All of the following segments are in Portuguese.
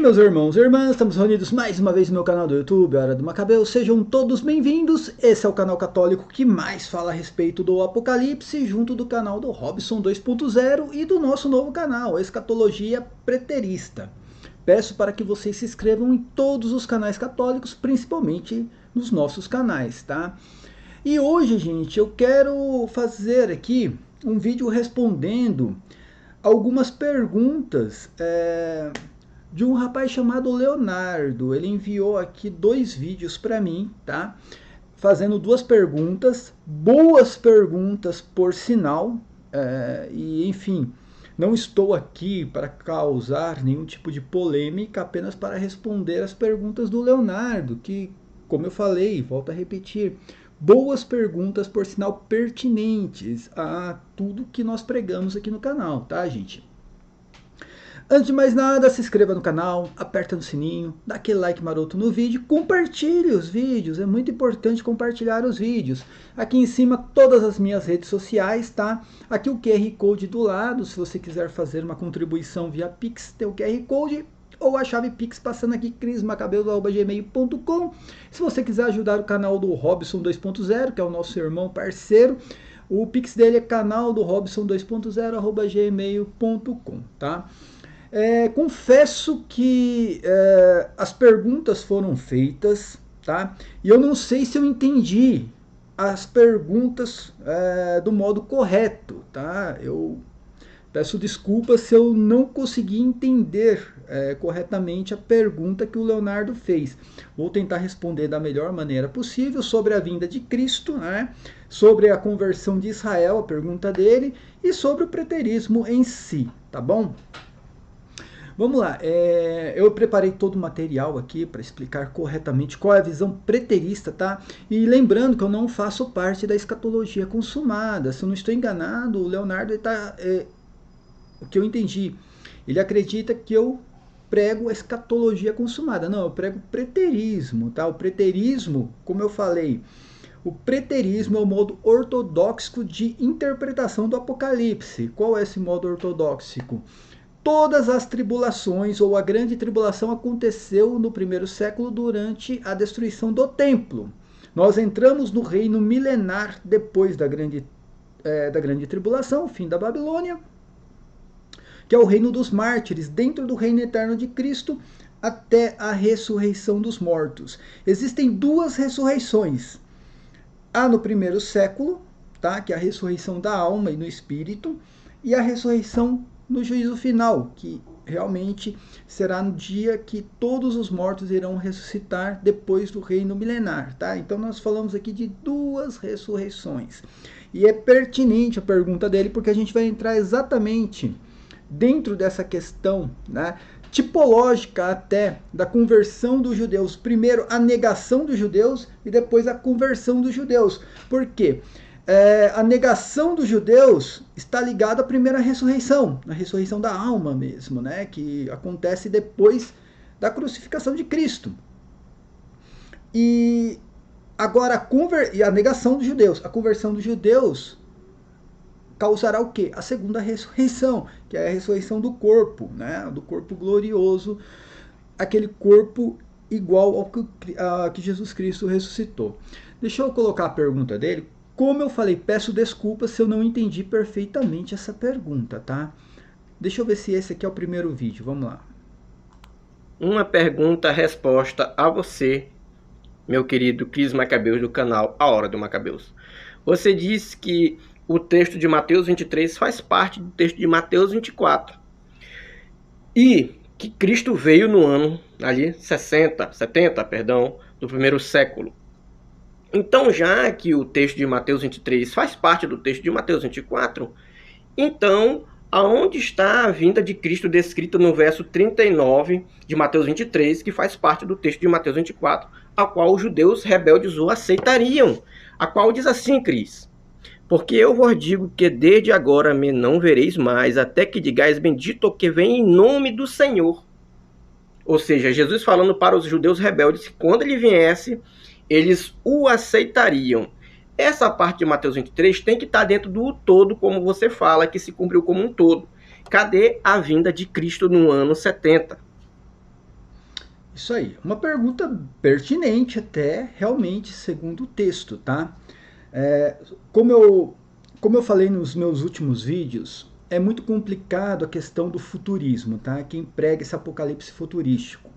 meus irmãos e irmãs, estamos reunidos mais uma vez no meu canal do YouTube, Hora do Macabeu. Sejam todos bem-vindos. Esse é o canal católico que mais fala a respeito do Apocalipse, junto do canal do Robson 2.0 e do nosso novo canal, Escatologia Preterista. Peço para que vocês se inscrevam em todos os canais católicos, principalmente nos nossos canais, tá? E hoje, gente, eu quero fazer aqui um vídeo respondendo algumas perguntas de um rapaz chamado Leonardo. Ele enviou aqui 2 vídeos para mim, tá? Fazendo 2 perguntas, boas perguntas por sinal, e enfim, não estou aqui para causar nenhum tipo de polêmica, apenas para responder as perguntas do Leonardo, que, como eu falei, volto a repetir, boas perguntas, por sinal, pertinentes a tudo que nós pregamos aqui no canal, tá, gente? Antes de mais nada, se inscreva no canal, aperta no sininho, dá aquele like maroto no vídeo, compartilhe os vídeos, é muito importante compartilhar os vídeos. Aqui em cima, todas as minhas redes sociais, tá? Aqui o QR Code do lado, se você quiser fazer uma contribuição via Pix, tem o QR Code, ou a chave Pix passando aqui, crismacabelo@gmail.com. Se você quiser ajudar o canal do Robson 2.0, que é o nosso irmão parceiro, o Pix dele é canal do Robson 2.0@gmail.com, tá? Confesso que as perguntas foram feitas, tá? E eu não sei se eu entendi as perguntas do modo correto, tá? Eu peço desculpas se eu não consegui entender corretamente a pergunta que o Leonardo fez. Vou tentar responder da melhor maneira possível sobre a vinda de Cristo, né? Sobre a conversão de Israel, a pergunta dele, e sobre o preterismo em si, tá bom? Vamos lá, eu preparei todo o material aqui para explicar corretamente qual é a visão preterista, tá? E lembrando que eu não faço parte da escatologia consumada. Se eu não estou enganado, o Leonardo está... o que eu entendi, ele acredita que eu prego a escatologia consumada. Não, eu prego preterismo, tá? O preterismo, como eu falei, o preterismo é o modo ortodoxo de interpretação do Apocalipse. Qual é esse modo ortodoxo? Todas as tribulações, ou a grande tribulação, aconteceu no primeiro século durante a destruição do templo. Nós entramos no reino milenar depois da grande tribulação, fim da Babilônia, que é o reino dos mártires, dentro do reino eterno de Cristo, até a ressurreição dos mortos. Existem 2 ressurreições. Há no primeiro século, tá? Que é a ressurreição da alma e no espírito, e a ressurreição no juízo final, que realmente será no dia que todos os mortos irão ressuscitar depois do reino milenar, tá? Então nós falamos aqui de 2 ressurreições. E é pertinente a pergunta dele, porque a gente vai entrar exatamente dentro dessa questão, né, tipológica até da conversão dos judeus. Primeiro a negação dos judeus e depois a conversão dos judeus. Por quê? A negação dos judeus está ligada à primeira ressurreição, a ressurreição da alma mesmo, né, que acontece depois da crucificação de Cristo. E agora a negação dos judeus, a conversão dos judeus causará o quê? A segunda ressurreição, que é a ressurreição do corpo, né, do corpo glorioso, aquele corpo igual ao que Jesus Cristo ressuscitou. Deixa eu colocar a pergunta dele. Como eu falei, peço desculpas se eu não entendi perfeitamente essa pergunta, tá? Deixa eu ver se esse aqui é o primeiro vídeo, vamos lá. Uma pergunta-resposta a você, meu querido Cris Macabeus do canal A Hora do Macabeus. Você disse que o texto de Mateus 23 faz parte do texto de Mateus 24. E que Cristo veio no ano ali 70, do primeiro século. Então, já que o texto de Mateus 23 faz parte do texto de Mateus 24, então, aonde está a vinda de Cristo descrita no verso 39 de Mateus 23, que faz parte do texto de Mateus 24, a qual os judeus rebeldes o aceitariam? A qual diz assim, Cris: porque eu vos digo que desde agora me não vereis mais, até que digais bendito o que vem em nome do Senhor. Ou seja, Jesus falando para os judeus rebeldes que quando ele viesse, eles o aceitariam. Essa parte de Mateus 23 tem que estar dentro do todo, como você fala, que se cumpriu como um todo. Cadê a vinda de Cristo no ano 70? Isso aí. Uma pergunta pertinente até, realmente, segundo o texto, tá? É, como eu falei nos meus últimos vídeos, é muito complicado a questão do futurismo, tá? Quem prega esse apocalipse futurístico.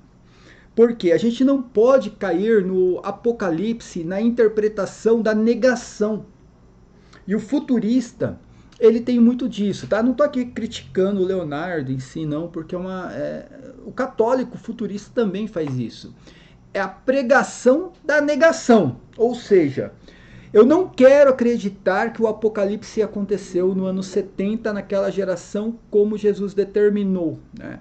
Porque a gente não pode cair no apocalipse na interpretação da negação. E o futurista, ele tem muito disso, tá? Não estou aqui criticando o Leonardo em si, não, porque o católico futurista também faz isso. É a pregação da negação. Ou seja, eu não quero acreditar que o apocalipse aconteceu no ano 70, naquela geração, como Jesus determinou, né?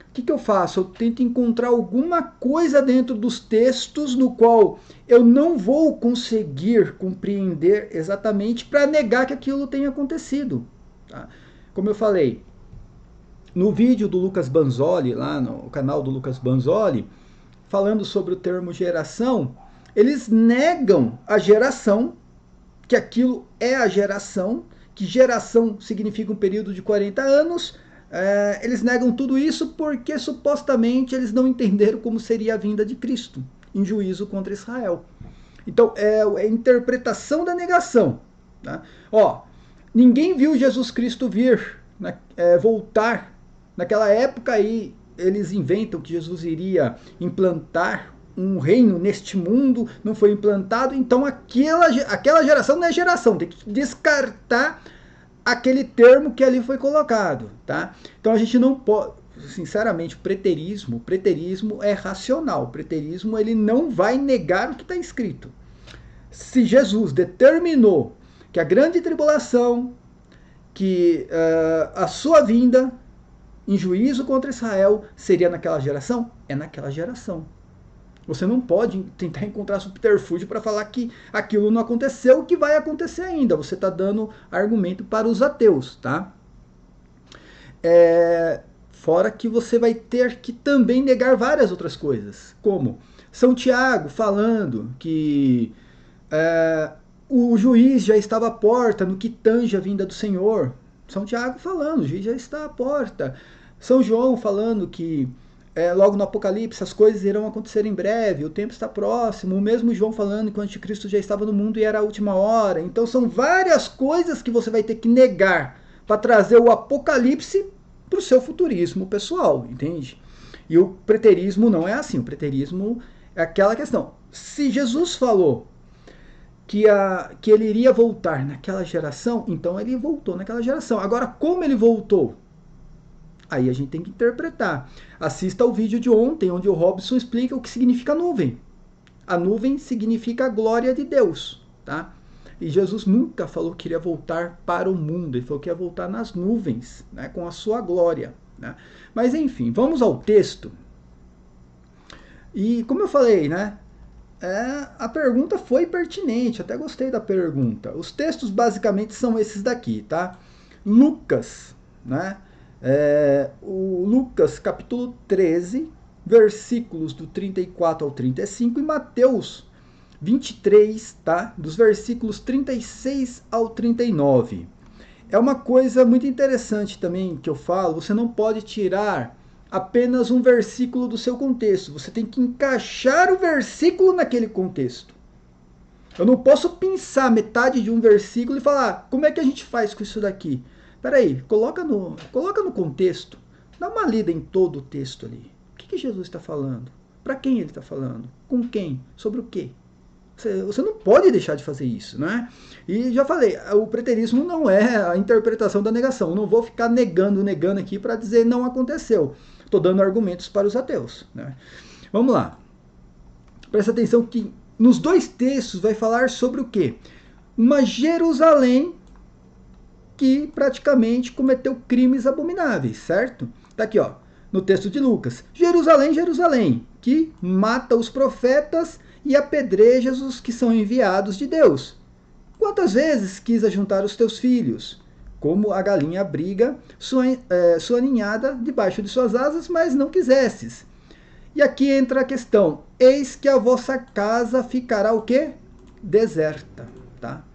O que eu faço? Eu tento encontrar alguma coisa dentro dos textos no qual eu não vou conseguir compreender exatamente para negar que aquilo tenha acontecido. Tá? Como eu falei, no vídeo do Lucas Banzoli, lá no canal do Lucas Banzoli, falando sobre o termo geração, eles negam a geração, que aquilo é a geração, que geração significa um período de 40 anos. Eles negam tudo isso porque supostamente eles não entenderam como seria a vinda de Cristo em juízo contra Israel. Então é a interpretação da negação. Tá? Ninguém viu Jesus Cristo vir, voltar. Naquela época aí eles inventam que Jesus iria implantar um reino neste mundo, não foi implantado, então aquela geração não é geração, tem que descartar aquele termo que ali foi colocado, tá? Então a gente não pode, sinceramente, o preterismo é racional. O preterismo, ele não vai negar o que está escrito. Se Jesus determinou que a grande tribulação, que a sua vinda em juízo contra Israel seria naquela geração, é naquela geração. Você não pode tentar encontrar subterfúgio para falar que aquilo não aconteceu, que vai acontecer ainda. Você está dando argumento para os ateus, tá? Fora que você vai ter que também negar várias outras coisas, como São Tiago falando que o juiz já estava à porta no que tange a vinda do Senhor. São Tiago falando, o juiz já está à porta. São João falando que logo no Apocalipse as coisas irão acontecer em breve, o tempo está próximo. O mesmo João falando que o anticristo já estava no mundo e era a última hora. Então são várias coisas que você vai ter que negar para trazer o Apocalipse para o seu futurismo pessoal, entende? E o preterismo não é assim. O preterismo é aquela questão. Se Jesus falou que ele iria voltar naquela geração, então ele voltou naquela geração. Agora, como ele voltou? Aí a gente tem que interpretar. Assista ao vídeo de ontem, onde o Robson explica o que significa nuvem. A nuvem significa a glória de Deus, tá? E Jesus nunca falou que iria voltar para o mundo. Ele falou que ia voltar nas nuvens, né, com a sua glória, né? Mas enfim, vamos ao texto. E como eu falei, né? A pergunta foi pertinente, até gostei da pergunta. Os textos basicamente são esses daqui, tá? Lucas, né? O Lucas capítulo 13, versículos do 34 ao 35, e Mateus 23, tá? Dos versículos 36 ao 39. É uma coisa muito interessante também que eu falo, você não pode tirar apenas um versículo do seu contexto, você tem que encaixar o versículo naquele contexto. Eu não posso pensar metade de um versículo e falar, como é que a gente faz com isso daqui? Peraí, coloca no contexto, dá uma lida em todo o texto ali. O que Jesus está falando? Para quem ele está falando? Com quem? Sobre o quê? Você não pode deixar de fazer isso, né? E já falei, o preterismo não é a interpretação da negação. Eu não vou ficar negando aqui para dizer não aconteceu. Estou dando argumentos para os ateus, né? Vamos lá. Presta atenção que nos dois textos vai falar sobre o quê? Uma Jerusalém que praticamente cometeu crimes abomináveis, certo? Tá aqui, ó, no texto de Lucas. Jerusalém, Jerusalém, que mata os profetas e apedreja os que são enviados de Deus. Quantas vezes quis ajuntar os teus filhos, como a galinha abriga sua ninhada debaixo de suas asas, mas não quisestes. E aqui entra a questão, eis que a vossa casa ficará o quê? Deserta, tá?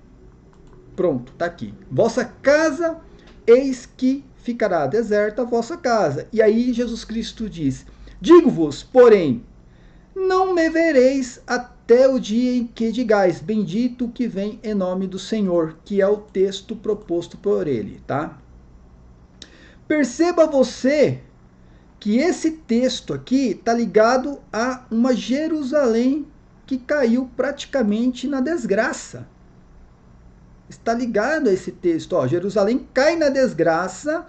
Pronto, tá aqui. Vossa casa, eis que ficará deserta a vossa casa. E aí Jesus Cristo diz, digo-vos, porém, não me vereis até o dia em que digais, bendito o que vem em nome do Senhor, que é o texto proposto por ele, tá? Perceba você que esse texto aqui está ligado a uma Jerusalém que caiu praticamente na desgraça. Está ligado a esse texto, ó, Jerusalém cai na desgraça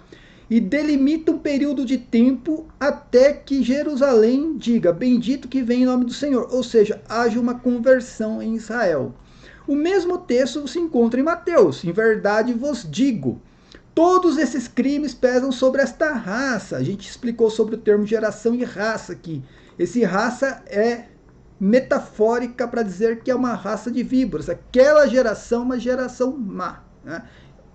e delimita um período de tempo até que Jerusalém diga, bendito que vem em nome do Senhor, ou seja, haja uma conversão em Israel. O mesmo texto se encontra em Mateus, em verdade vos digo, todos esses crimes pesam sobre esta raça. A gente explicou sobre o termo geração e raça aqui. Esse raça é metafórica para dizer que é uma raça de víboras. Aquela geração é uma geração má, né?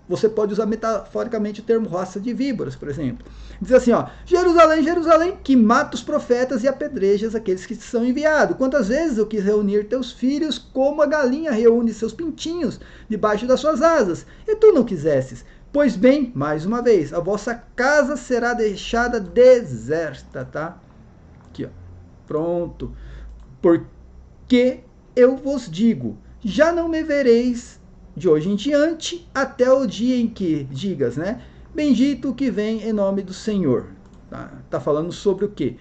Você pode usar metaforicamente o termo raça de víboras, por exemplo. Diz assim, ó, Jerusalém, Jerusalém, que mata os profetas e apedrejas aqueles que são enviados. Quantas vezes eu quis reunir teus filhos como a galinha reúne seus pintinhos debaixo das suas asas, e tu não quisesses. Pois bem, mais uma vez, a vossa casa será deixada deserta, tá? Aqui, ó. Pronto. Porque eu vos digo, já não me vereis de hoje em diante até o dia em que digas, né? Bendito o que vem em nome do Senhor. Tá falando sobre o quê?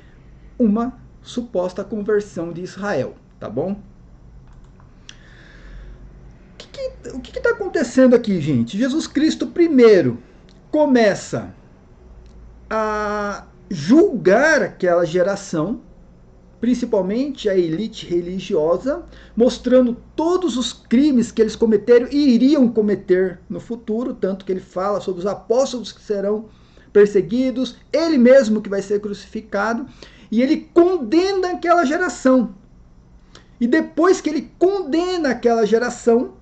Uma suposta conversão de Israel, tá bom? O que está acontecendo aqui, gente? Jesus Cristo primeiro começa a julgar aquela geração, principalmente a elite religiosa, mostrando todos os crimes que eles cometeram e iriam cometer no futuro, tanto que ele fala sobre os apóstolos que serão perseguidos, ele mesmo que vai ser crucificado, e ele condena aquela geração. E depois que ele condena aquela geração,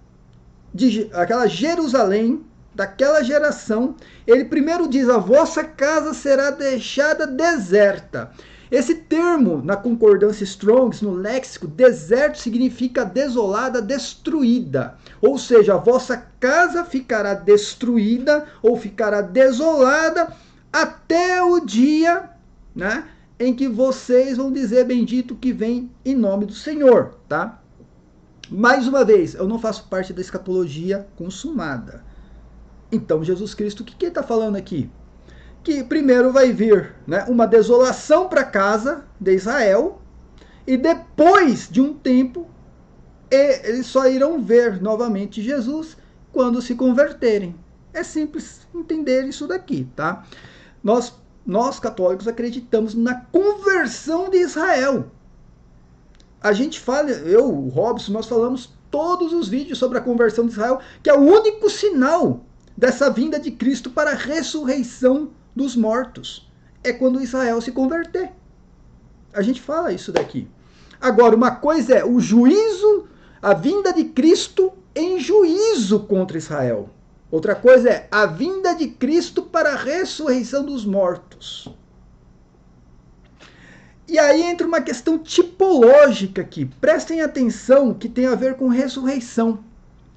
aquela Jerusalém, daquela geração, ele primeiro diz, a vossa casa será deixada deserta. Esse termo, na concordância Strong's, no léxico, deserto significa desolada, destruída. Ou seja, a vossa casa ficará destruída ou ficará desolada até o dia, né, em que vocês vão dizer bendito que vem em nome do Senhor, tá? Mais uma vez, eu não faço parte da escatologia consumada. Então, Jesus Cristo, o que ele está falando aqui? Que primeiro vai vir, né, uma desolação para a casa de Israel, e depois de um tempo, eles só irão ver novamente Jesus quando se converterem. É simples entender isso daqui, tá? Nós católicos acreditamos na conversão de Israel. A gente fala, eu, o Robson, nós falamos todos os vídeos sobre a conversão de Israel, que é o único sinal dessa vinda de Cristo para a ressurreição dos mortos. É quando Israel se converter. A gente fala isso daqui. Agora, uma coisa é o juízo, a vinda de Cristo em juízo contra Israel. Outra coisa é a vinda de Cristo para a ressurreição dos mortos. E aí entra uma questão tipológica aqui. Prestem atenção que tem a ver com ressurreição.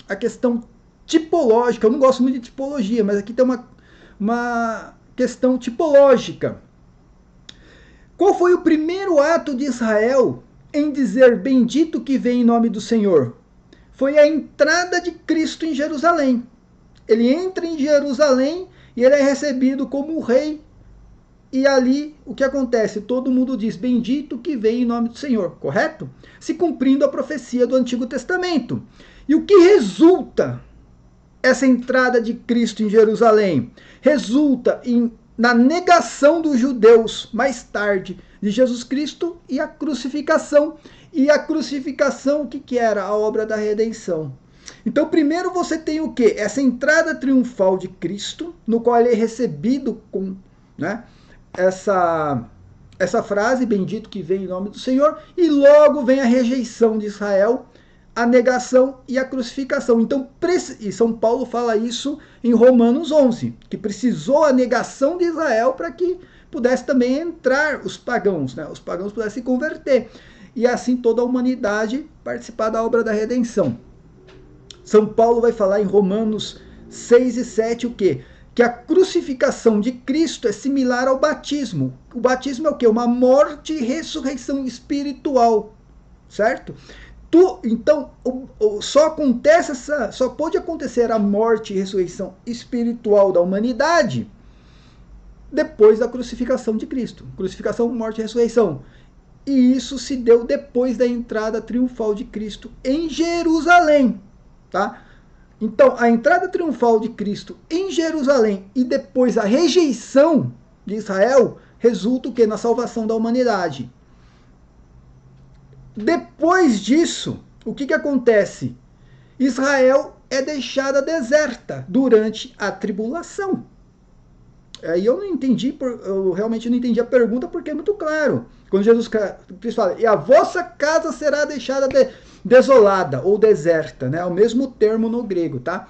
A questão tipológica. Eu não gosto muito de tipologia, mas aqui tem uma questão tipológica. Qual foi o primeiro ato de Israel em dizer bendito que vem em nome do Senhor? Foi a entrada de Cristo em Jerusalém. Ele entra em Jerusalém e ele é recebido como rei. E ali, o que acontece? Todo mundo diz, bendito que vem em nome do Senhor, correto? Se cumprindo a profecia do Antigo Testamento. E o que resulta essa entrada de Cristo em Jerusalém? Resulta na negação dos judeus, mais tarde, de Jesus Cristo e a crucificação. E a crucificação, o que era? A obra da redenção. Então, primeiro você tem o quê? Essa entrada triunfal de Cristo, no qual ele é recebido com, né, essa frase, bendito que vem em nome do Senhor, e logo vem a rejeição de Israel, a negação e a crucificação. Então, e São Paulo fala isso em Romanos 11, que precisou a negação de Israel para que pudesse também entrar os pagãos, né? Os pagãos pudessem se converter. E assim toda a humanidade participar da obra da redenção. São Paulo vai falar em Romanos 6 e 7 o quê? que a crucificação de Cristo é similar ao batismo. O batismo é o quê? Uma morte e ressurreição espiritual, certo? Então, só pode acontecer a morte e ressurreição espiritual da humanidade depois da crucificação de Cristo. Crucificação, morte e ressurreição. E isso se deu depois da entrada triunfal de Cristo em Jerusalém, tá? Então, a entrada triunfal de Cristo em Jerusalém e depois a rejeição de Israel resulta o quê? Na salvação da humanidade. Depois disso, o que acontece? Israel é deixada deserta durante a tribulação. Aí eu não entendi, eu realmente não entendi a pergunta, porque é muito claro. Quando Jesus Cristo fala, e a vossa casa será deixada desolada ou deserta, né? É o mesmo termo no grego, tá?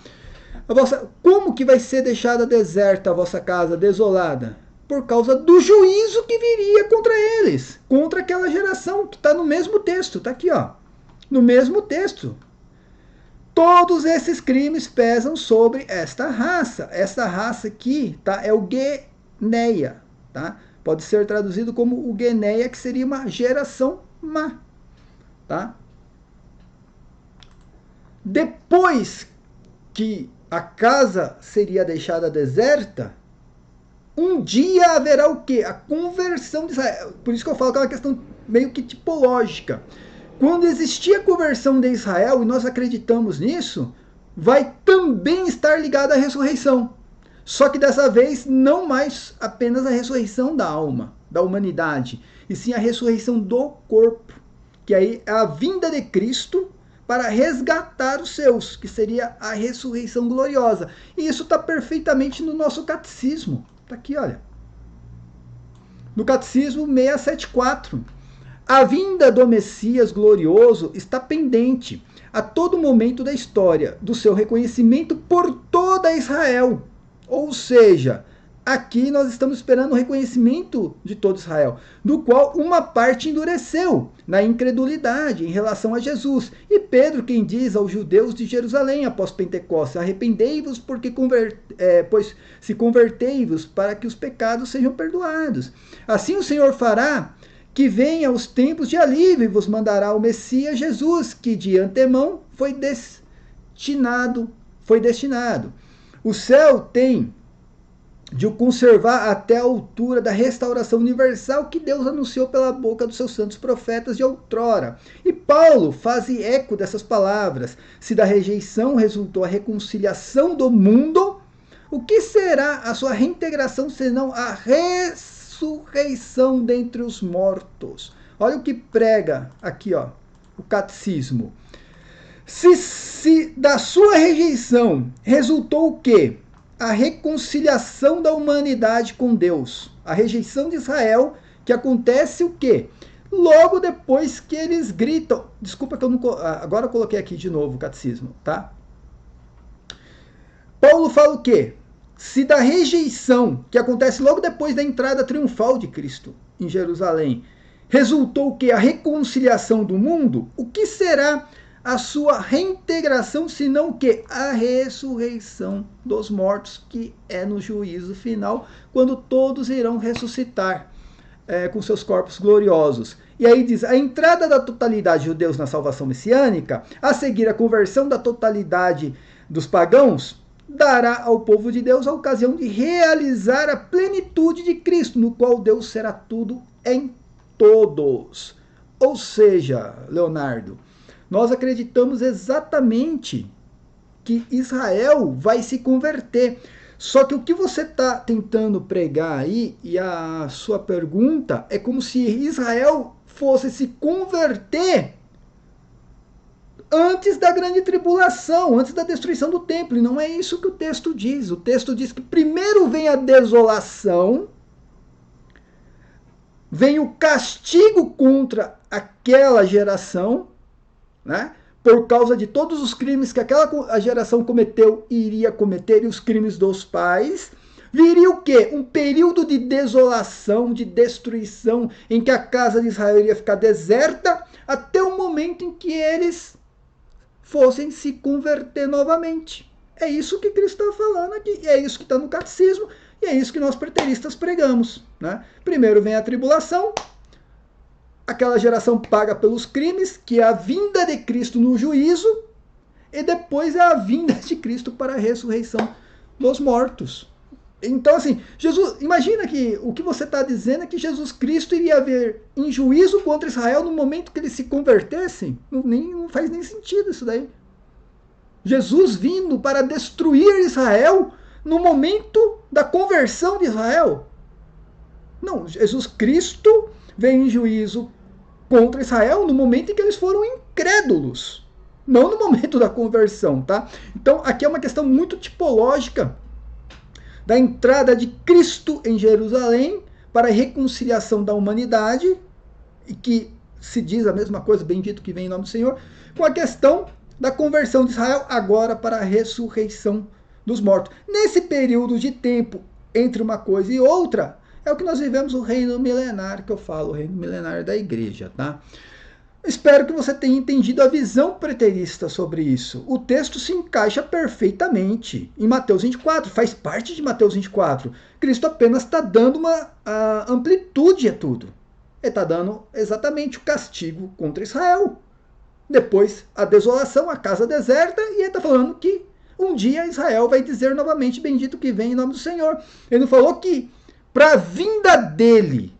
Como que vai ser deixada deserta a vossa casa, desolada? Por causa do juízo que viria contra eles, contra aquela geração que está no mesmo texto, está aqui, ó, no mesmo texto. Todos esses crimes pesam sobre esta raça. Esta raça aqui, tá, é o Gueneia, tá? Pode ser traduzido como o Gueneia, que seria uma geração má, tá? Depois que a casa seria deixada deserta, um dia haverá o quê? A conversão de Israel. Por isso que eu falo que é uma questão meio que tipológica. Quando existir a conversão de Israel, e nós acreditamos nisso, vai também estar ligada à ressurreição. Só que dessa vez, não mais apenas a ressurreição da alma, da humanidade, e sim a ressurreição do corpo, que aí é a vinda de Cristo para resgatar os seus, que seria a ressurreição gloriosa. E isso está perfeitamente no nosso catecismo. Está aqui, olha. No catecismo 674. A vinda do Messias glorioso está pendente a todo momento da história do seu reconhecimento por toda Israel. Ou seja, aqui nós estamos esperando o reconhecimento de todo Israel, do qual uma parte endureceu na incredulidade em relação a Jesus. E Pedro, quem diz aos judeus de Jerusalém após Pentecostes, arrependei-vos pois se convertei-vos para que os pecados sejam perdoados. Assim o Senhor fará que venha os tempos de alívio e vos mandará o Messias Jesus, que de antemão foi destinado. O céu tem de o conservar até a altura da restauração universal que Deus anunciou pela boca dos seus santos profetas de outrora. E Paulo faz eco dessas palavras. Se da rejeição resultou a reconciliação do mundo, o que será a sua reintegração senão a ressurreição dentre os mortos? Olha o que prega aqui, ó, o catecismo. Se da sua rejeição resultou o quê? A reconciliação da humanidade com Deus. A rejeição de Israel, que acontece o quê? Logo depois que eles gritam. Desculpa que eu não... Agora eu coloquei aqui de novo o catecismo, tá? Paulo fala o quê? Se da rejeição, que acontece logo depois da entrada triunfal de Cristo em Jerusalém, resultou o quê? A reconciliação do mundo, o que será a sua reintegração, senão o quê? A ressurreição dos mortos, que é no juízo final, quando todos irão ressuscitar com seus corpos gloriosos. E aí diz, a entrada da totalidade de judeus na salvação messiânica, a seguir a conversão da totalidade dos pagãos, dará ao povo de Deus a ocasião de realizar a plenitude de Cristo, no qual Deus será tudo em todos. Ou seja, Leonardo, nós acreditamos exatamente que Israel vai se converter. Só que o que você está tentando pregar aí, e a sua pergunta, é como se Israel fosse se converter antes da grande tribulação, antes da destruição do templo. E não é isso que o texto diz. O texto diz que primeiro vem a desolação, vem o castigo contra aquela geração, né? Por causa de todos os crimes que aquela geração cometeu e iria cometer, e os crimes dos pais, viria o quê? Um período de desolação, de destruição, em que a casa de Israel iria ficar deserta, até o momento em que eles fossem se converter novamente. É isso que Cristo está falando aqui, e é isso que está no catecismo, e é isso que nós preteristas pregamos. Né? Primeiro vem a tribulação, aquela geração paga pelos crimes, que é a vinda de Cristo no juízo, e depois é a vinda de Cristo para a ressurreição dos mortos. Então, assim, Jesus, imagina que o que você está dizendo é que Jesus Cristo iria haver em juízo contra Israel no momento que eles se convertessem. Não faz nem sentido isso daí. Jesus vindo para destruir Israel no momento da conversão de Israel. Não, Jesus Cristo veio em juízo contra Israel no momento em que eles foram incrédulos, não no momento da conversão, tá? Então, aqui é uma questão muito tipológica da entrada de Cristo em Jerusalém para a reconciliação da humanidade, e que se diz a mesma coisa, bendito que vem em nome do Senhor, com a questão da conversão de Israel agora para a ressurreição dos mortos. Nesse período de tempo entre uma coisa e outra, é o que nós vivemos o reino milenar, que eu falo, o reino milenar da igreja, tá? Espero que você tenha entendido a visão preterista sobre isso. O texto se encaixa perfeitamente em Mateus 24, faz parte de Mateus 24. Cristo apenas está dando uma amplitude a tudo. Ele está dando exatamente o castigo contra Israel. Depois a desolação, a casa deserta, e ele está falando que um dia Israel vai dizer novamente, bendito que vem em nome do Senhor. Ele não falou que para a vinda dele,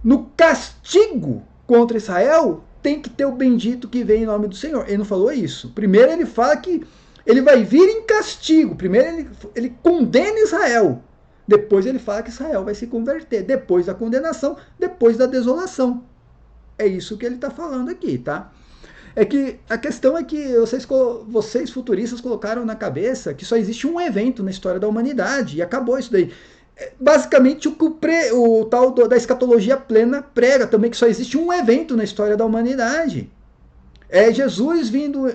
no castigo contra Israel, tem que ter o bendito que vem em nome do Senhor. Ele não falou isso. Primeiro ele fala que ele vai vir em castigo. Primeiro ele condena Israel. Depois ele fala que Israel vai se converter. Depois da condenação, depois da desolação. É isso que ele está falando aqui, tá? É que a questão é que vocês futuristas colocaram na cabeça que só existe um evento na história da humanidade e acabou isso daí. Basicamente o tal da escatologia plena prega também que só existe um evento na história da humanidade. É Jesus vindo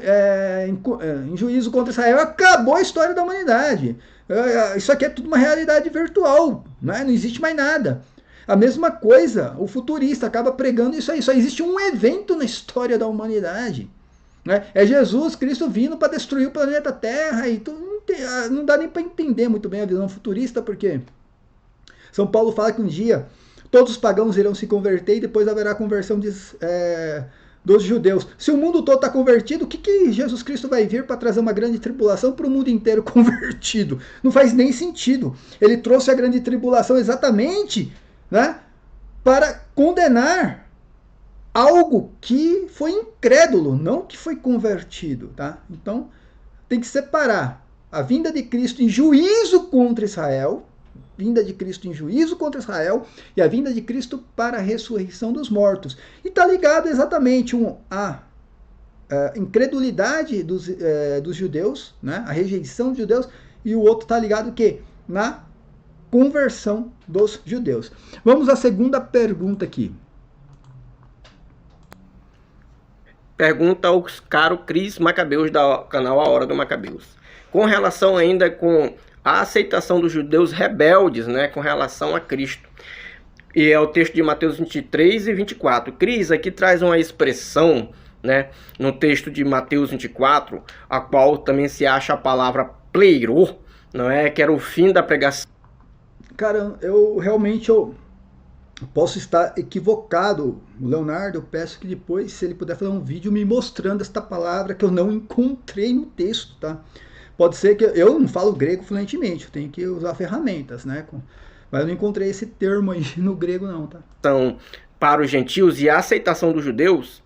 em juízo contra Israel, acabou a história da humanidade. Isso aqui é tudo uma realidade virtual, né? Não existe mais nada. A mesma coisa, o futurista acaba pregando isso aí. Só existe um evento na história da humanidade. Né? É Jesus Cristo vindo para destruir o planeta Terra. E tudo, não dá nem para entender muito bem a visão futurista, porque São Paulo fala que um dia todos os pagãos irão se converter e depois haverá a conversão dos judeus. Se o mundo todo está convertido, o que Jesus Cristo vai vir para trazer uma grande tribulação para o mundo inteiro convertido? Não faz nem sentido. Ele trouxe a grande tribulação exatamente, né, para condenar algo que foi incrédulo, não que foi convertido, tá? Então, tem que separar a vinda de Cristo em juízo contra Israel, e a vinda de Cristo para a ressurreição dos mortos. E está ligado exatamente à incredulidade dos judeus, né, a rejeição dos judeus, e o outro está ligado o quê? Na conversão dos judeus. Vamos à segunda pergunta aqui. Pergunta ao caro Cris Macabeus, do canal A Hora do Macabeus. Com relação ainda com a aceitação dos judeus rebeldes, né, com relação a Cristo. E é o texto de Mateus 23 e 24. Cris aqui traz uma expressão, né, no texto de Mateus 24, a qual também se acha a palavra pleirô, não é? Que era o fim da pregação. Cara, eu realmente posso estar equivocado. O Leonardo, eu peço que depois, se ele puder fazer um vídeo me mostrando esta palavra que eu não encontrei no texto, tá? Pode ser que eu não falo grego fluentemente, eu tenho que usar ferramentas, né? Mas eu não encontrei esse termo aí no grego não, tá? Então, para os gentios e a aceitação dos judeus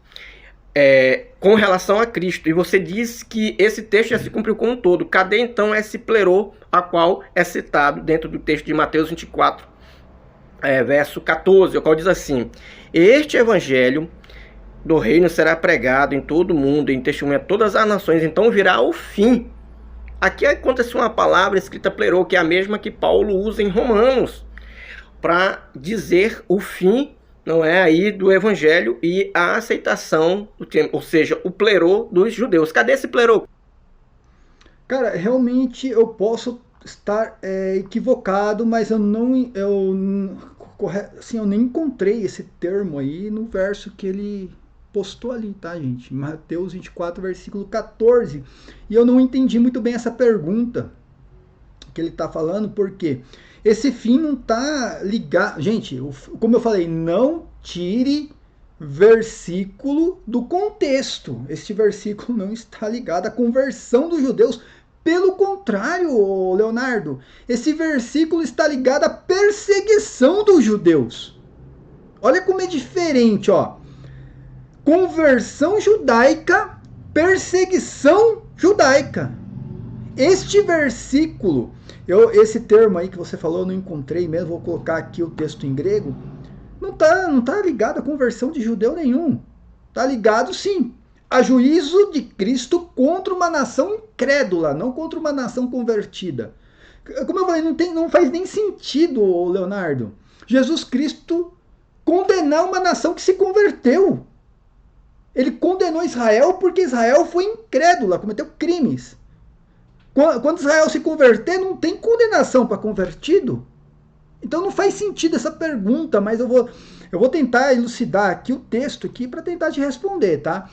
com relação a Cristo. E você diz que esse texto já se cumpriu como um todo. Cadê então esse plerô a qual é citado dentro do texto de Mateus 24, verso 14, o qual diz assim: este evangelho do reino será pregado em todo o mundo, em testemunha a todas as nações, então virá o fim. Aqui acontece uma palavra escrita plerô, que é a mesma que Paulo usa em Romanos, para dizer o fim, não é, aí do evangelho e a aceitação, ou seja, o plerô dos judeus. Cadê esse plerô? Cara, realmente eu posso estar equivocado, mas eu nem encontrei esse termo aí no verso que ele postou ali, tá, gente? Mateus 24, versículo 14. E eu não entendi muito bem essa pergunta que ele está falando, porque esse fim não está ligado. Gente, como eu falei, não tire versículo do contexto. Este versículo não está ligado à conversão dos judeus. Pelo contrário, Leonardo, esse versículo está ligado à perseguição dos judeus. Olha como é diferente, ó. Conversão judaica, perseguição judaica. Este versículo, esse termo aí que você falou, eu não encontrei mesmo, vou colocar aqui o texto em grego, não tá ligado à conversão de judeu nenhum. Tá ligado, sim, a juízo de Cristo contra uma nação incrédula, não contra uma nação convertida. Como eu falei, não faz nem sentido, Leonardo, Jesus Cristo condenar uma nação que se converteu. Ele condenou Israel porque Israel foi incrédula, cometeu crimes. Quando Israel se converter, não tem condenação para convertido. Então não faz sentido essa pergunta, mas eu vou tentar elucidar aqui o texto aqui para tentar te responder, tá?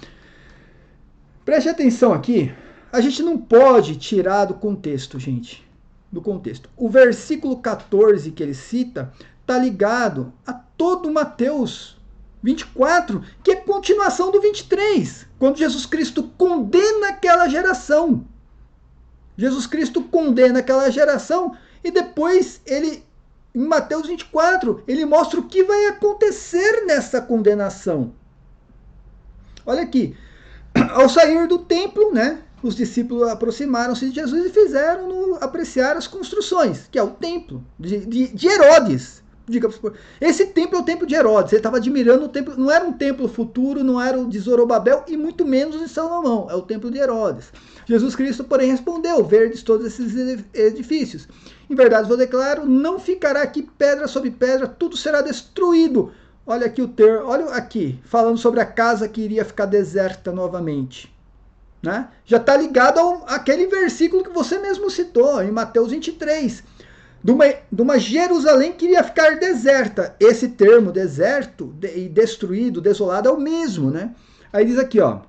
Preste atenção aqui. A gente não pode tirar do contexto, gente. Do contexto. O versículo 14 que ele cita está ligado a todo Mateus 24, que é continuação do 23, quando Jesus Cristo condena aquela geração. Jesus Cristo condena aquela geração e depois ele, em Mateus 24, ele mostra o que vai acontecer nessa condenação. Olha aqui, ao sair do templo, né, os discípulos aproximaram-se de Jesus e fizeram-no apreciar as construções, que é o templo de Herodes. Esse templo é o templo de Herodes. Ele estava admirando o templo. Não era um templo futuro, não era o de Zorobabel e muito menos de Salomão. É o templo de Herodes. Jesus Cristo, porém, respondeu: verdes todos esses edifícios. Em verdade vos declaro, não ficará aqui pedra sobre pedra, tudo será destruído. Olha aqui o termo, olha aqui, falando sobre a casa que iria ficar deserta novamente. Né? Já está ligado àquele versículo que você mesmo citou, em Mateus 23. De uma Jerusalém que iria ficar deserta. Esse termo, deserto e destruído, desolado, é o mesmo, né? Aí diz aqui, ó.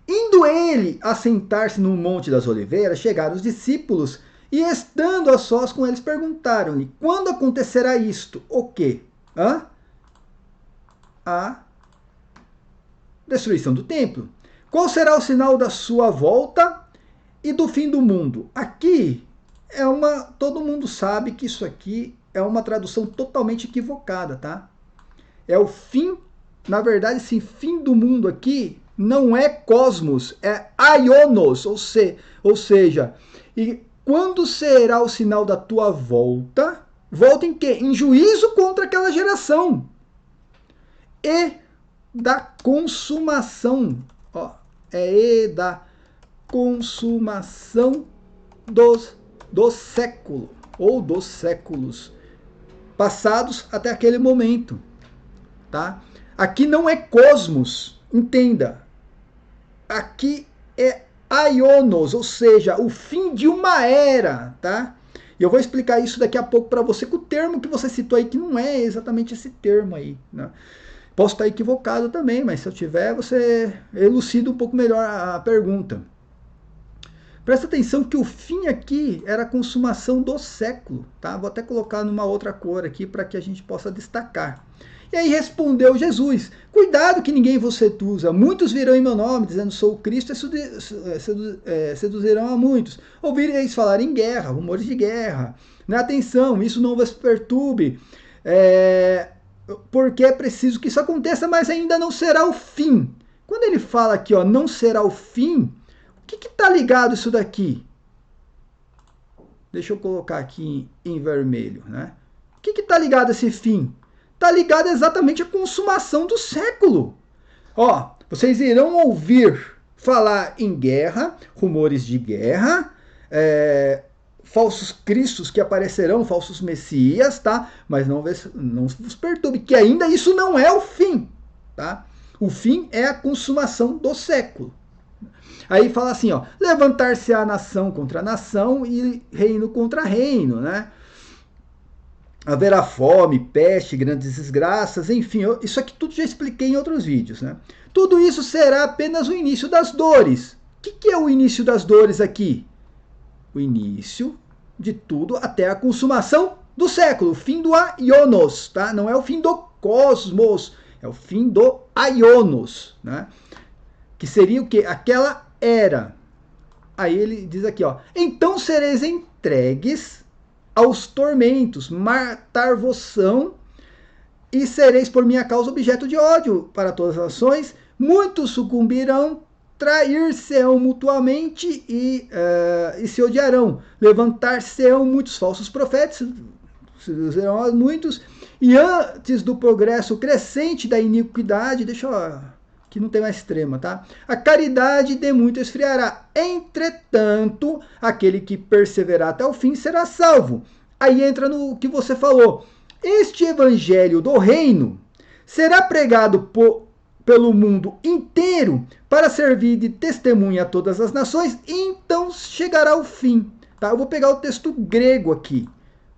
Indo ele assentar-se no Monte das Oliveiras, chegaram os discípulos e, estando a sós com eles, perguntaram-lhe: quando acontecerá isto? O quê? A destruição do templo. Qual será o sinal da sua volta e do fim do mundo? Aqui todo mundo sabe que isso aqui é uma tradução totalmente equivocada, tá? É o fim, na verdade, sim, fim do mundo aqui não é cosmos, é aionos, ou seja, e quando será o sinal da tua volta? Volta em quê? Em juízo contra aquela geração. E da consumação, ó, da consumação do século, ou dos séculos passados até aquele momento, tá? Aqui não é cosmos, entenda. Aqui é aionos, ou seja, o fim de uma era, tá? E eu vou explicar isso daqui a pouco para você com o termo que você citou aí, que não é exatamente esse termo aí, né? Posso estar equivocado também, mas se eu tiver, você elucida um pouco melhor a pergunta. Presta atenção que o fim aqui era a consumação do século, tá? Vou até colocar numa outra cor aqui para que a gente possa destacar. E aí respondeu Jesus: cuidado que ninguém vos seduza. Muitos virão em meu nome, dizendo sou o Cristo, e seduzirão a muitos. Ouvireis falar em guerra, rumores de guerra. Atenção, isso não vos perturbe, porque é preciso que isso aconteça, mas ainda não será o fim. Quando ele fala aqui, ó, não será o fim, o que está ligado isso daqui? Deixa eu colocar aqui em vermelho, né? O que está ligado a esse fim? Está ligado exatamente à consumação do século. Ó, vocês irão ouvir falar em guerra, rumores de guerra, falsos cristos que aparecerão, falsos messias, tá? Mas não vos perturbe, que ainda isso não é o fim, tá? O fim é a consumação do século. Aí fala assim, ó, levantar-se a nação contra nação e reino contra reino, né? haverá fome, peste, grandes desgraças, enfim, isso aqui tudo já expliquei em outros vídeos, né? Tudo isso será apenas o início das dores. O que é o início das dores aqui? O início de tudo até a consumação do século, o fim do Aionos, tá? Não é o fim do cosmos, é o fim do Aionos, né? Que seria o quê? Aquela era. Aí ele diz aqui, ó, então sereis entregues aos tormentos, matar-vos-ão, e sereis por minha causa objeto de ódio para todas as nações, muitos sucumbirão, trair-se-ão mutuamente e se odiarão, levantar-se-ão muitos falsos profetas, serão muitos, e antes do progresso crescente da iniquidade, deixa eu... que não tem mais extrema, tá? A caridade de muito esfriará. Entretanto, aquele que perseverar até o fim será salvo. Aí entra no que você falou. Este evangelho do reino será pregado pelo mundo inteiro para servir de testemunha a todas as nações, e então chegará o fim. Tá? Eu vou pegar o texto grego aqui,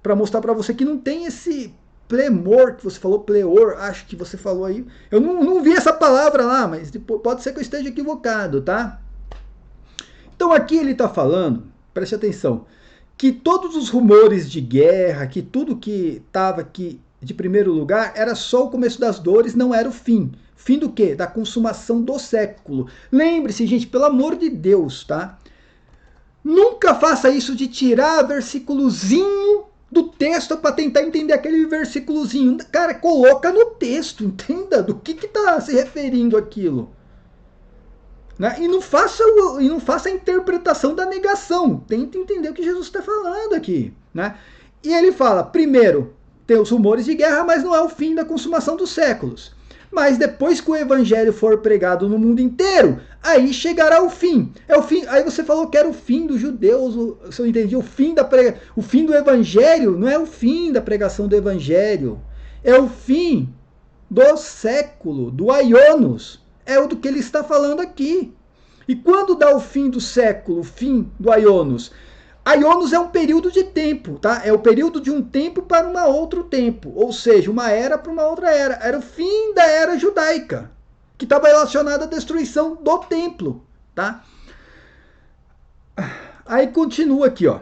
para mostrar para você que não tem esse plemor, que você falou, pleor, acho que você falou aí. Eu não vi essa palavra lá, mas pode ser que eu esteja equivocado, tá? Então aqui ele está falando, preste atenção, que todos os rumores de guerra, que tudo que estava aqui de primeiro lugar, era só o começo das dores, não era o fim. Fim do quê? Da consumação do século. Lembre-se, gente, pelo amor de Deus, tá? Nunca faça isso de tirar versículozinho do texto para tentar entender aquele versículozinho. Cara, coloca no texto, entenda do que está se referindo aquilo. Né? E não faça a interpretação da negação. Tenta entender o que Jesus está falando aqui. Né? E ele fala, primeiro, tem os rumores de guerra, mas não é o fim da consumação dos séculos. Mas depois que o evangelho for pregado no mundo inteiro, aí chegará o fim. É o fim. Aí você falou que era o fim dos judeus, se eu entendi, o fim do evangelho não é o fim da pregação do evangelho. É o fim do século, do Aionos. É o do que ele está falando aqui. E quando dá o fim do século, o fim do Aionos? Aionos é um período de tempo, tá? É o período de um tempo para um outro tempo. Ou seja, uma era para uma outra era. Era o fim da era judaica, que estava relacionada à destruição do templo, tá? Aí continua aqui, ó.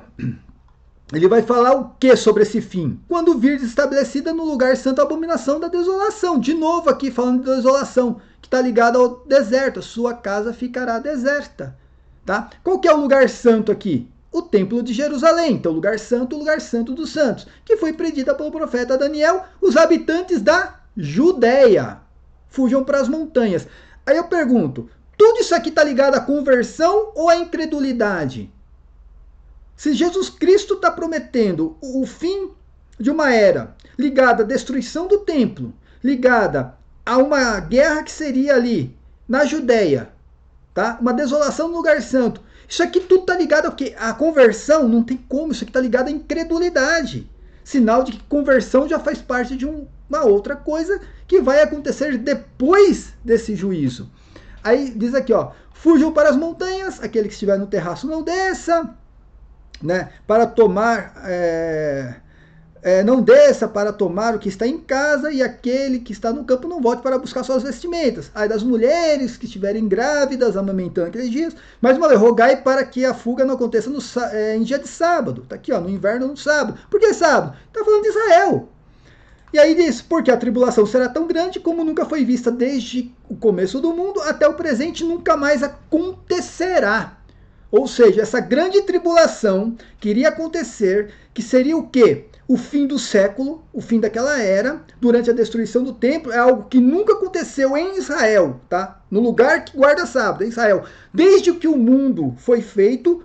Ele vai falar o que sobre esse fim? Quando vir estabelecida no lugar santo a abominação da desolação. De novo aqui falando de desolação, que está ligada ao deserto. A sua casa ficará deserta, tá? Qual que é o lugar santo aqui? O templo de Jerusalém, então o lugar santo dos santos, que foi predita pelo profeta Daniel, os habitantes da Judéia fujam para as montanhas. Aí eu pergunto, tudo isso aqui está ligado à conversão ou à incredulidade? Se Jesus Cristo está prometendo o fim de uma era ligada à destruição do templo, ligada a uma guerra que seria ali na Judéia, tá? Uma desolação no lugar santo, isso aqui tudo está ligado ao quê? A conversão não tem como, isso aqui está ligado à incredulidade. Sinal de que conversão já faz parte de uma outra coisa que vai acontecer depois desse juízo. Aí diz aqui, ó, fujam para as montanhas, aquele que estiver no terraço não desça, né? Para tomar... não desça para tomar o que está em casa, e aquele que está no campo não volte para buscar suas vestimentas. Ai das mulheres que estiverem grávidas, amamentando aqueles dias. Mais uma vez, rogai para que a fuga não aconteça em dia de sábado. Está aqui, ó, no inverno, no sábado. Por que sábado? Está falando de Israel. E aí diz, porque a tribulação será tão grande como nunca foi vista desde o começo do mundo até o presente, nunca mais acontecerá. Ou seja, essa grande tribulação que iria acontecer, que seria o quê? O fim do século, o fim daquela era, durante a destruição do templo, é algo que nunca aconteceu em Israel, tá? No lugar que guarda sábado, em Israel. Desde que o mundo foi feito,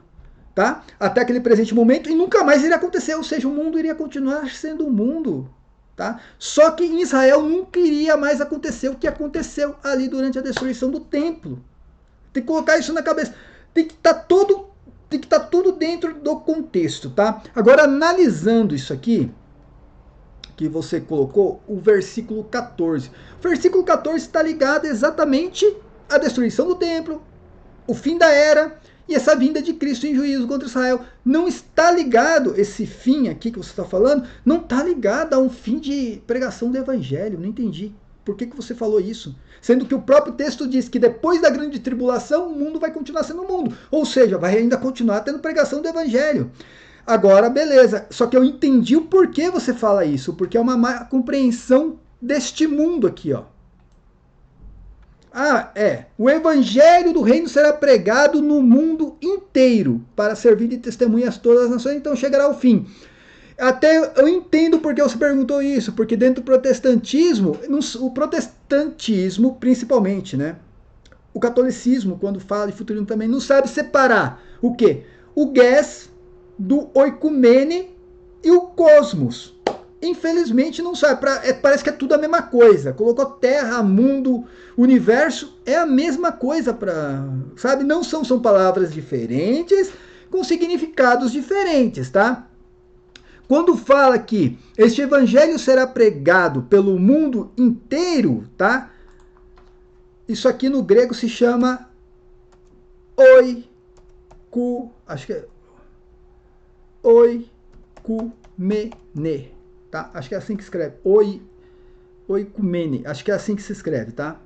tá? Até aquele presente momento, e nunca mais iria acontecer, ou seja, o mundo iria continuar sendo o mundo, tá? Só que em Israel nunca iria mais acontecer o que aconteceu ali durante a destruição do templo. Tem que colocar isso na cabeça. Tem que estar tudo dentro do contexto, tá? Agora, analisando isso aqui, que você colocou, o versículo 14. O versículo 14 está ligado exatamente à destruição do templo, o fim da era e essa vinda de Cristo em juízo contra Israel. Não está ligado, esse fim aqui que você está falando, não está ligado a um fim de pregação do evangelho. Não entendi. Por que você falou isso? Sendo que o próprio texto diz que depois da grande tribulação, o mundo vai continuar sendo o mundo. Ou seja, vai ainda continuar tendo pregação do evangelho. Agora, beleza. Só que eu entendi o porquê você fala isso. Porque é uma má compreensão deste mundo aqui, ó. O evangelho do reino será pregado no mundo inteiro para servir de testemunha a todas as nações, então chegará ao fim. Até eu entendo porque você perguntou isso, porque dentro do protestantismo, o protestantismo principalmente, né? O catolicismo, quando fala de futurismo também, não sabe separar o quê? O Ges do oikumene e o cosmos. Infelizmente não sabe, parece que é tudo a mesma coisa. Colocou terra, mundo, universo, é a mesma coisa, sabe? Não são palavras diferentes, com significados diferentes, tá? Quando fala que este evangelho será pregado pelo mundo inteiro, tá? Isso aqui no grego se chama acho que é oikumene, tá? Acho que é assim que escreve. Oikumene, acho que é assim que se escreve, tá?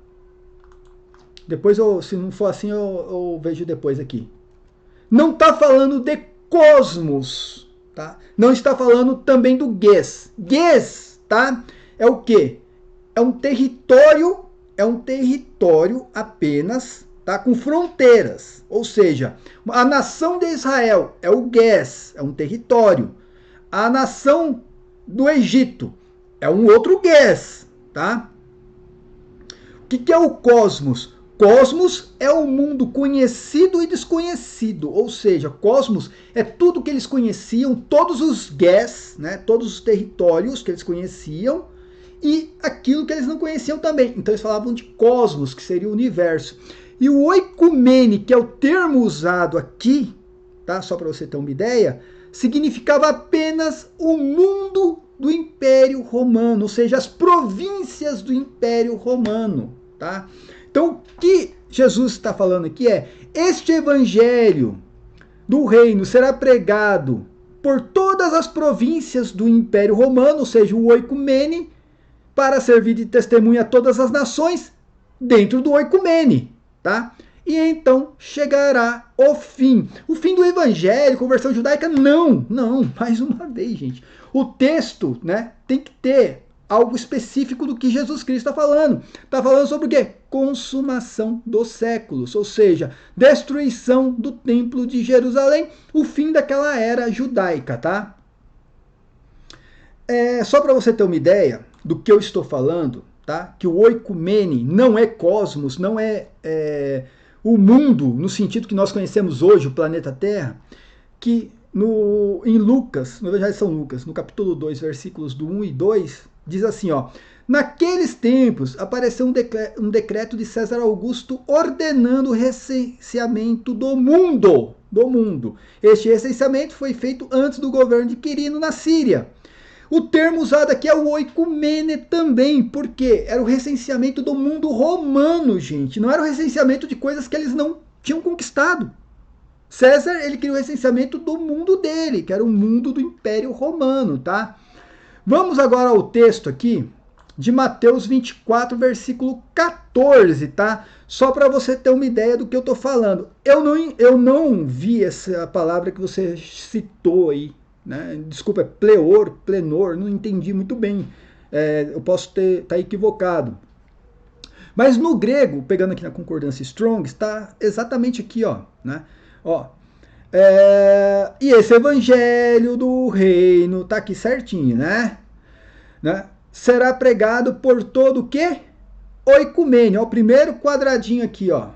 Depois, se não for assim, eu vejo depois aqui. Não está falando de cosmos, tá? Não está falando também do Ges. Ges, tá? É o quê? É um território apenas, tá? Com fronteiras. Ou seja, a nação de Israel é o Ges, é um território. A nação do Egito é um outro Ges, tá? O que é o cosmos? Cosmos é o mundo conhecido e desconhecido, ou seja, cosmos é tudo que eles conheciam, todos os Ges, né, todos os territórios que eles conheciam e aquilo que eles não conheciam também. Então eles falavam de cosmos, que seria o universo. E o oikumene, que é o termo usado aqui, tá, só para você ter uma ideia, significava apenas o mundo do Império Romano, ou seja, as províncias do Império Romano, tá? Então, o que Jesus está falando aqui é: este evangelho do reino será pregado por todas as províncias do Império Romano, ou seja, o oikumene, para servir de testemunha a todas as nações dentro do oikumene, tá? E então chegará o fim. O fim do evangelho, conversão judaica, não, mais uma vez, gente. O texto, né, tem que ter algo específico do que Jesus Cristo está falando. Está falando sobre o quê? Consumação dos séculos, ou seja, destruição do templo de Jerusalém, o fim daquela era judaica, tá? Só para você ter uma ideia do que eu estou falando, tá? Que o oikumene não é cosmos, não é o mundo no sentido que nós conhecemos hoje, o planeta Terra, que em Lucas, no Evangelho de São Lucas, no capítulo 2, versículos do 1 e 2, diz assim, ó: naqueles tempos apareceu um decreto de César Augusto ordenando o recenseamento do mundo. Este recenseamento foi feito antes do governo de Quirino na Síria. O termo usado aqui é o oikumene também, porque era o recenseamento do mundo romano, gente. Não era o recenseamento de coisas que eles não tinham conquistado. César, ele queria o recenseamento do mundo dele, que era o mundo do Império Romano, tá? Vamos agora ao texto aqui de Mateus 24, versículo 14, tá? Só para você ter uma ideia do que eu tô falando. Eu não vi essa palavra que você citou aí, né? Desculpa, é plenor, não entendi muito bem. Eu posso estar equivocado. Mas no grego, pegando aqui na concordância Strong, está exatamente aqui, ó, né? Ó, e esse evangelho do reino, tá aqui certinho, né? Será pregado por todo o quê? Oikumene, ó, o primeiro quadradinho aqui, ó.